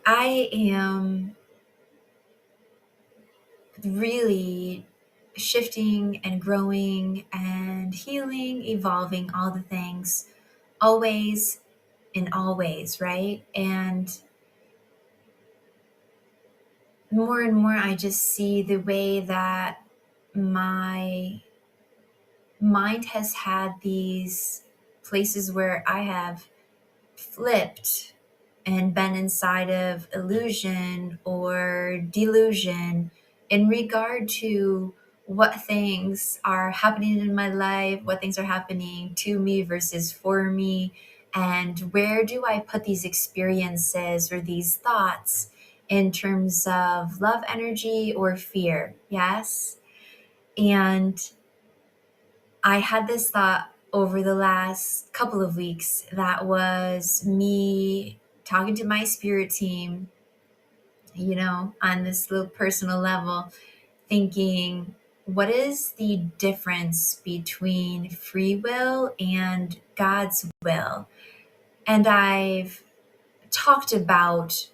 I am really shifting and growing and healing, evolving, all the things, always in all ways, right? And more and more, I just see the way that my mind has had these places where I have flipped and been inside of illusion or delusion in regard to what things are happening in my life, what things are happening to me versus for me, and where do I put these experiences or these thoughts in terms of love energy or fear. Yes. And I had this thought over the last couple of weeks that was me talking to my spirit team, on this little personal level, thinking, what is the difference between free will and God's will? And I've talked about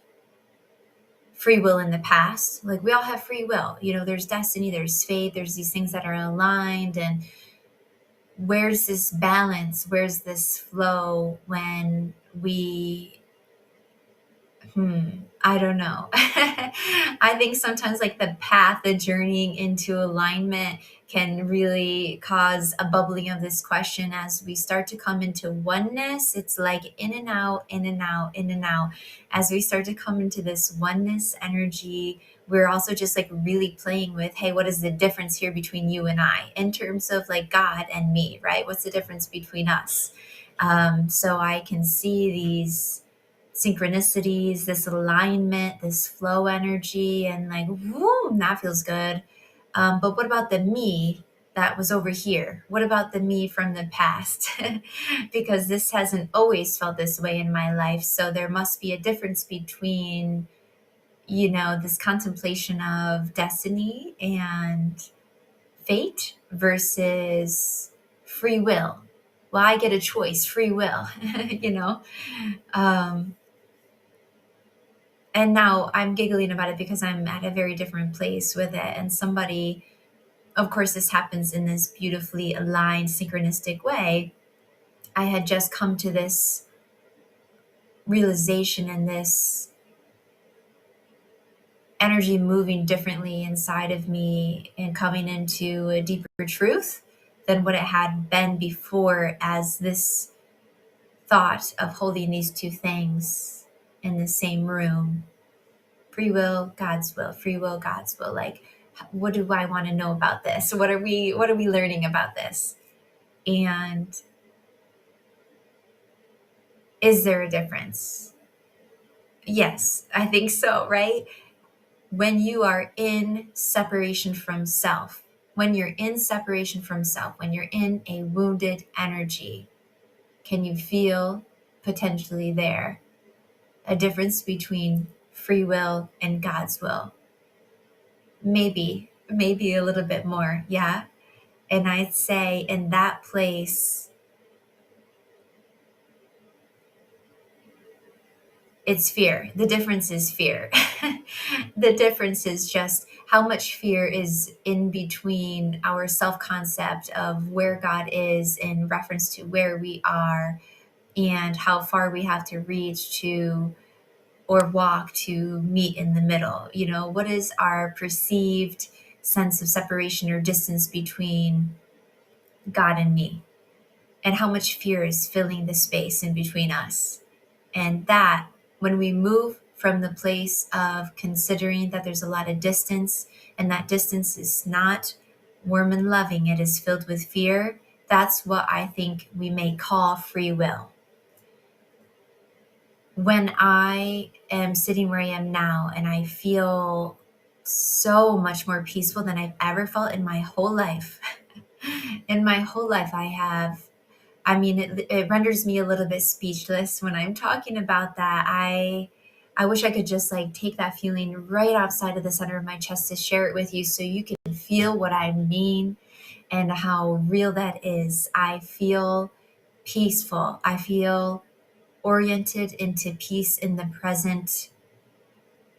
free will in the past. Like, we all have free will. There's destiny, there's fate, there's these things that are aligned, and where's this balance, where's this flow when we I don't know. I think sometimes, like, the path, the journeying into alignment can really cause a bubbling of this question as we start to come into oneness. It's like in and out, in and out, in and out. As we start to come into this oneness energy, we're also just like really playing with, hey, what is the difference here between you and I in terms of like God and me, right? What's the difference between us? So I can see these synchronicities, this alignment, this flow energy, and like, woo, that feels good. But what about the me that was over here? What about the me from the past? Because this hasn't always felt this way in my life. So there must be a difference between, this contemplation of destiny and fate versus free will. Well, I get a choice, free will, you know? Um, and now I'm giggling about it because I'm at a very different place with it. And somebody, of course, this happens in this beautifully aligned, synchronistic way. I had just come to this realization and this energy moving differently inside of me and coming into a deeper truth than what it had been before, as this thought of holding these two things in the same room: free will, God's will, free will, God's will. Like, what do I want to know about this? What are we learning about this? And is there a difference? Yes, I think so, right? When you are in separation from self, when you're in separation from self, when you're in a wounded energy, can you feel potentially there a difference between free will and God's will? Maybe a little bit more. Yeah. And I'd say in that place, it's fear. The difference is fear. The difference is just how much fear is in between our self concept of where God is in reference to where we are, and how far we have to reach to or walk to meet in the middle. What is our perceived sense of separation or distance between God and me? And how much fear is filling the space in between us? And that, when we move from the place of considering that there's a lot of distance, and that distance is not warm and loving, it is filled with fear, that's what I think we may call free will. When I am sitting where I am now and I feel so much more peaceful than I've ever felt in my whole life. In my whole life, it renders me a little bit speechless when I'm talking about that. I wish I could just like take that feeling right outside of the center of my chest to share it with you so you can feel what I mean and how real that is. I feel peaceful. I feel oriented into peace in the present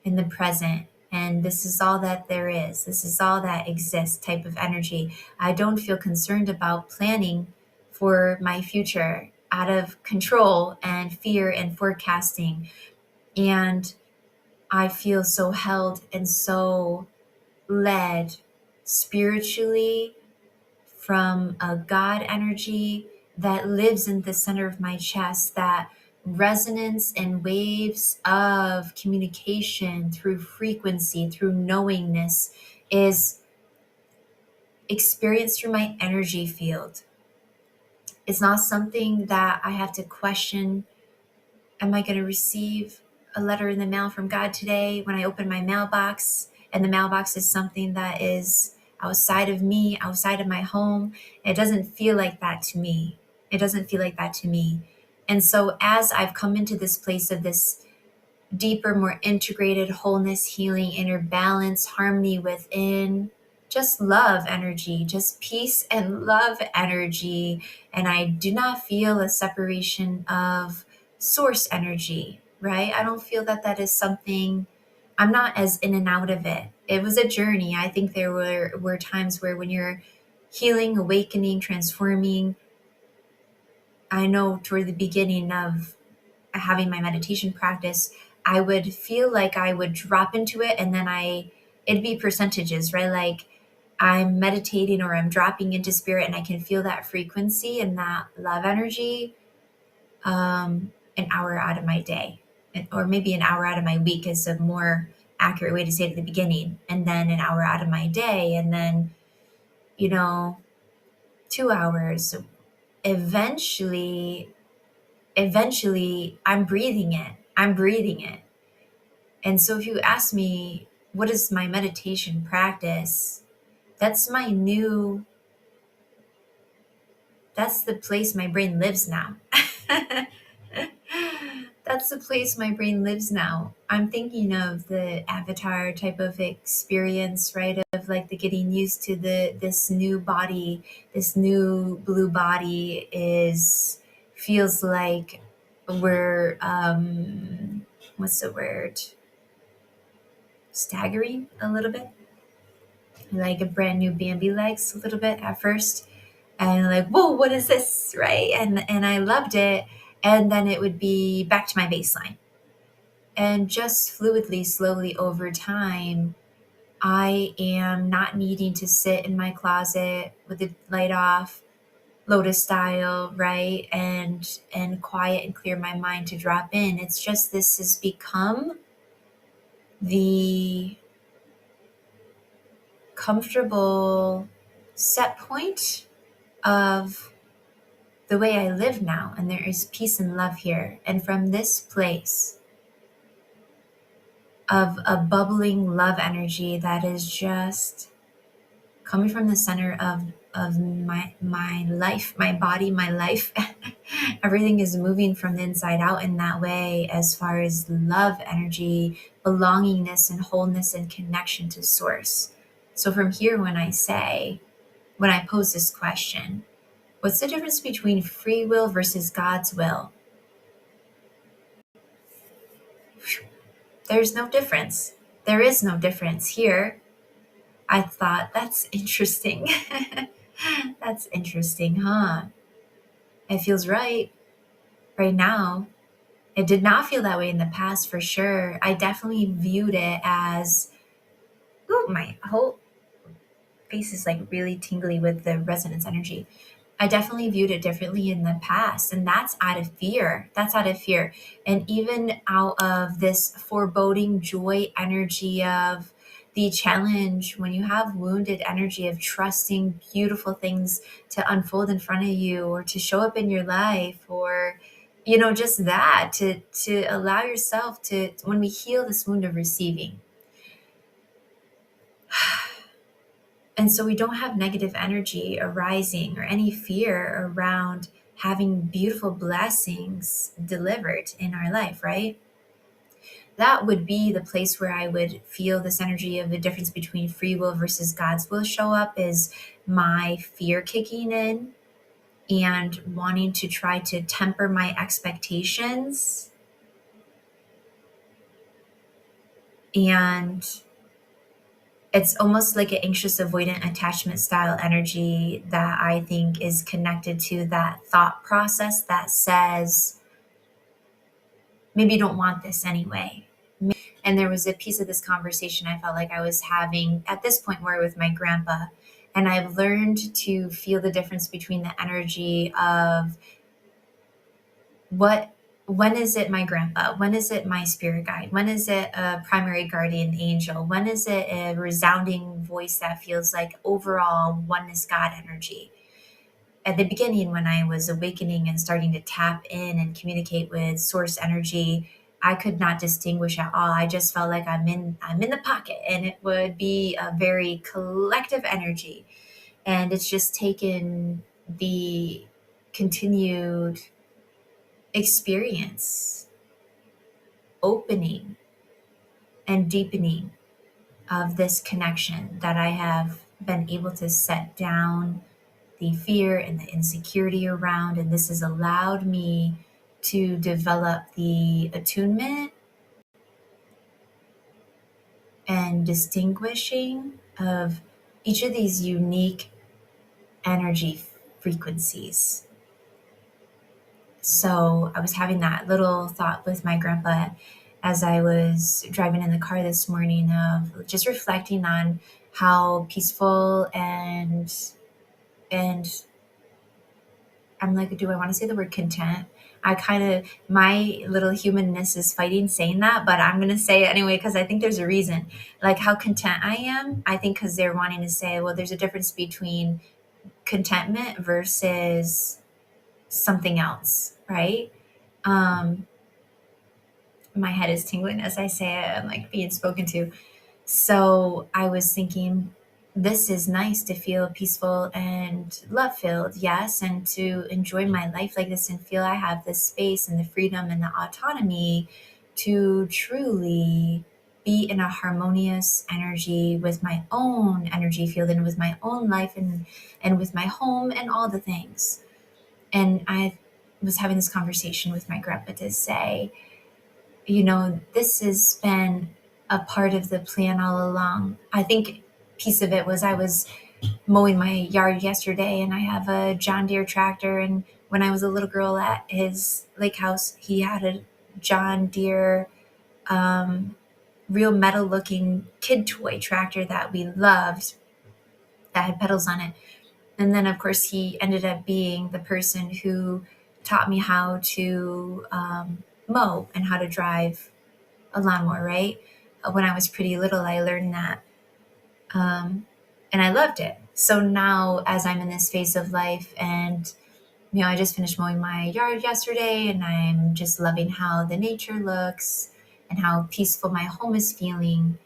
in the present. And this is all that there is. This is all that exists type of energy. I don't feel concerned about planning for my future out of control and fear and forecasting. And I feel so held and so led spiritually from a God energy that lives in the center of my chest, that resonance and waves of communication through frequency, through knowingness is experienced through my energy field. It's not something that I have to question. Am I going to receive a letter in the mail from God today when I open my mailbox? And the mailbox is something that is outside of me, outside of my home. It doesn't feel like that to me. It doesn't feel like that to me. And so as I've come into this place of this deeper, more integrated wholeness, healing, inner balance, harmony within, just love energy, just peace and love energy. And I do not feel a separation of source energy, right? I don't feel that that is something, I'm not as in and out of it. It was a journey. I think there were times where when you're healing, awakening, transforming, I know toward the beginning of having my meditation practice, I would feel like I would drop into it and then it'd be percentages, right? Like I'm meditating or I'm dropping into spirit and I can feel that frequency and that love energy an hour out of my day, or maybe an hour out of my week is a more accurate way to say it at the beginning, and then an hour out of my day, and then, you know, 2 hours. Eventually, I'm breathing it. I'm breathing it. And so if you ask me, what is my meditation practice? That's my new, that's the place my brain lives now. That's the place my brain lives now. I'm thinking of the avatar type of experience, right? Of like the getting used to this new body, this new blue body is feels like we're what's the word? Staggering a little bit. Like a brand new Bambi legs a little bit at first. And like, whoa, what is this? Right. And I loved it. And then it would be back to my baseline. And just fluidly, slowly over time, I am not needing to sit in my closet with the light off, lotus style, right? And quiet and clear my mind to drop in. It's just this has become the comfortable set point of the way I live now. And there is peace and love here. And from this place of a bubbling love energy that is just coming from the center of my life, my body, my life. Everything is moving from the inside out in that way, as far as love energy, belongingness and wholeness and connection to source. So from here, when I pose this question, what's the difference between free will versus God's will? There's no difference. There is no difference here. I thought, that's interesting. That's interesting, huh? It feels right now. It did not feel that way in the past, for sure. I definitely viewed it as, ooh, my whole face is like really tingly with the resonance energy. I definitely viewed it differently in the past, and that's out of fear. That's out of fear. And even out of this foreboding joy energy of the challenge, when you have wounded energy of trusting beautiful things to unfold in front of you or to show up in your life, or just that to allow yourself to, when we heal this wound of receiving. And so we don't have negative energy arising or any fear around having beautiful blessings delivered in our life, right? That would be the place where I would feel this energy of the difference between free will versus God's will show up, is my fear kicking in and wanting to try to temper my expectations And it's almost like an anxious avoidant attachment style energy that I think is connected to that thought process that says, maybe you don't want this anyway. And there was a piece of this conversation I felt like I was having at this point where with my grandpa. And I've learned to feel the difference between the energy of what when is it my grandpa, when is it my spirit guide, when is it a primary guardian angel, when is it a resounding voice that feels like overall oneness God energy. At the beginning, when I was awakening and starting to tap in and communicate with source energy, I could not distinguish at all. I just felt like I'm in the pocket, and it would be a very collective energy. And it's just taken the continued experience, opening and deepening of this connection that I have been able to set down the fear and the insecurity around. And this has allowed me to develop the attunement and distinguishing of each of these unique energy frequencies. So I was having that little thought with my grandpa as I was driving in the car this morning of just reflecting on how peaceful and I'm like, do I want to say the word content? I kind of, my little humanness is fighting saying that, but I'm going to say it anyway because I think there's a reason. Like how content I am, I think because they're wanting to say, well, there's a difference between contentment versus something else, right? Um, my head is tingling as I say it. I'm like being spoken to. So I was thinking, this is nice to feel peaceful and love filled, yes, and to enjoy my life like this and feel I have the space and the freedom and the autonomy to truly be in a harmonious energy with my own energy field and with my own life and with my home and all the things. And I was having this conversation with my grandpa to say, this has been a part of the plan all along. I think piece of it was I was mowing my yard yesterday and I have a John Deere tractor. And when I was a little girl at his lake house, he had a John Deere, um, real metal looking kid toy tractor that we loved that had pedals on it. And then, of course, he ended up being the person who taught me how to mow and how to drive a lawnmower, right? When I was pretty little, I learned that. And I loved it. So now, as I'm in this phase of life, and I just finished mowing my yard yesterday, and I'm just loving how the nature looks and how peaceful my home is feeling.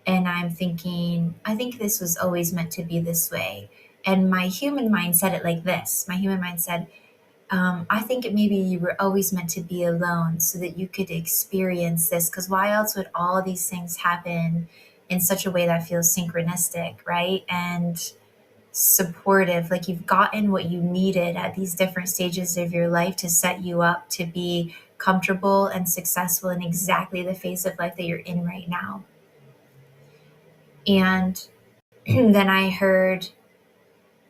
And I'm thinking, I think this was always meant to be this way. And my human mind said it like this. My human mind said, I think maybe you were always meant to be alone so that you could experience this. Because why else would all these things happen in such a way that feels synchronistic, right? And supportive, like you've gotten what you needed at these different stages of your life to set you up to be comfortable and successful in exactly the phase of life that you're in right now. And then I heard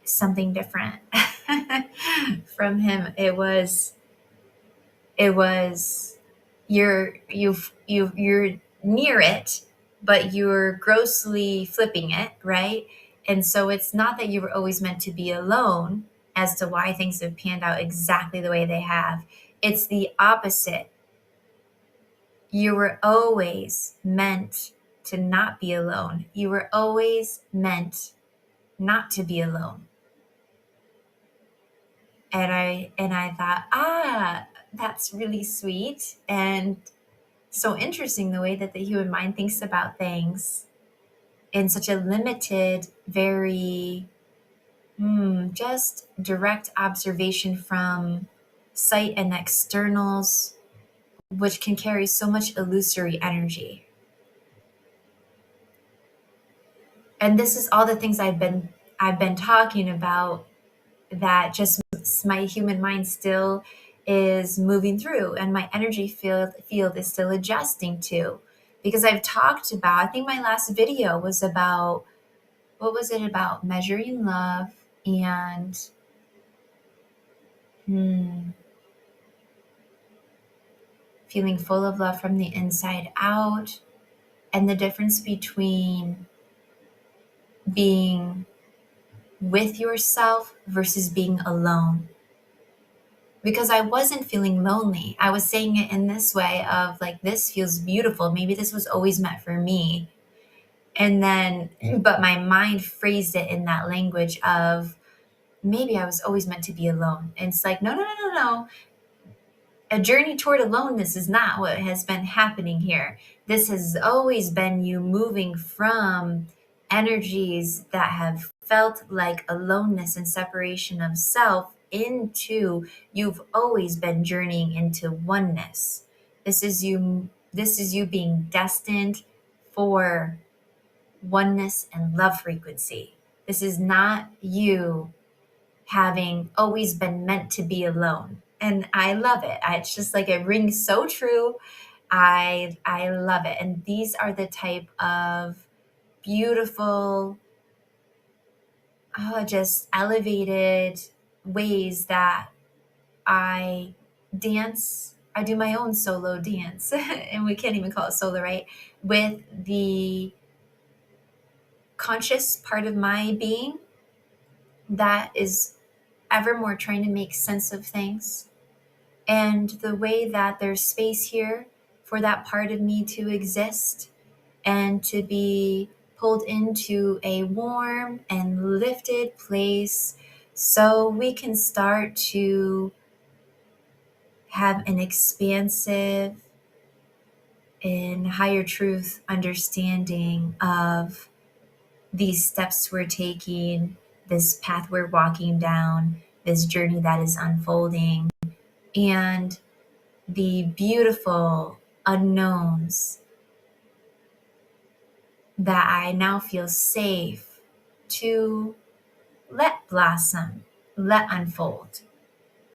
something different from him. It was you're near it, but you're grossly flipping it, right? And so it's not that you were always meant to be alone as to why things have panned out exactly the way they have. It's the opposite. You were always meant to not be alone. You were always meant not to be alone. And I thought, that's really sweet and so interesting the way that the human mind thinks about things in such a limited, very just direct observation from sight and externals, which can carry so much illusory energy. And this is all the things I've been talking about that just my human mind still is moving through and my energy field is still adjusting to. Because I've talked about, I think my last video was about, what was it about? Measuring love and feeling full of love from the inside out, and the difference between being with yourself versus being alone. Because I wasn't feeling lonely. I was saying it in this way of like, this feels beautiful. Maybe this was always meant for me. And then, but my mind phrased it in that language of maybe I was always meant to be alone. And it's like, no, no, no, no, no. A journey toward aloneness is not what has been happening here. This has always been you moving from energies that have felt like aloneness and separation of self into, you've always been journeying into oneness. This is you being destined for oneness and love frequency. This is not you having always been meant to be alone. And I love it. It's just like it rings so true. I love it. And these are the type of beautiful, just elevated ways that I dance. I do my own solo dance, and we can't even call it solo, right? With the conscious part of my being that is ever more trying to make sense of things. And the way that there's space here for that part of me to exist and to be pulled into a warm and lifted place so we can start to have an expansive and higher truth understanding of these steps we're taking, this path we're walking down, this journey that is unfolding, and the beautiful unknowns that I now feel safe to let blossom, let unfold.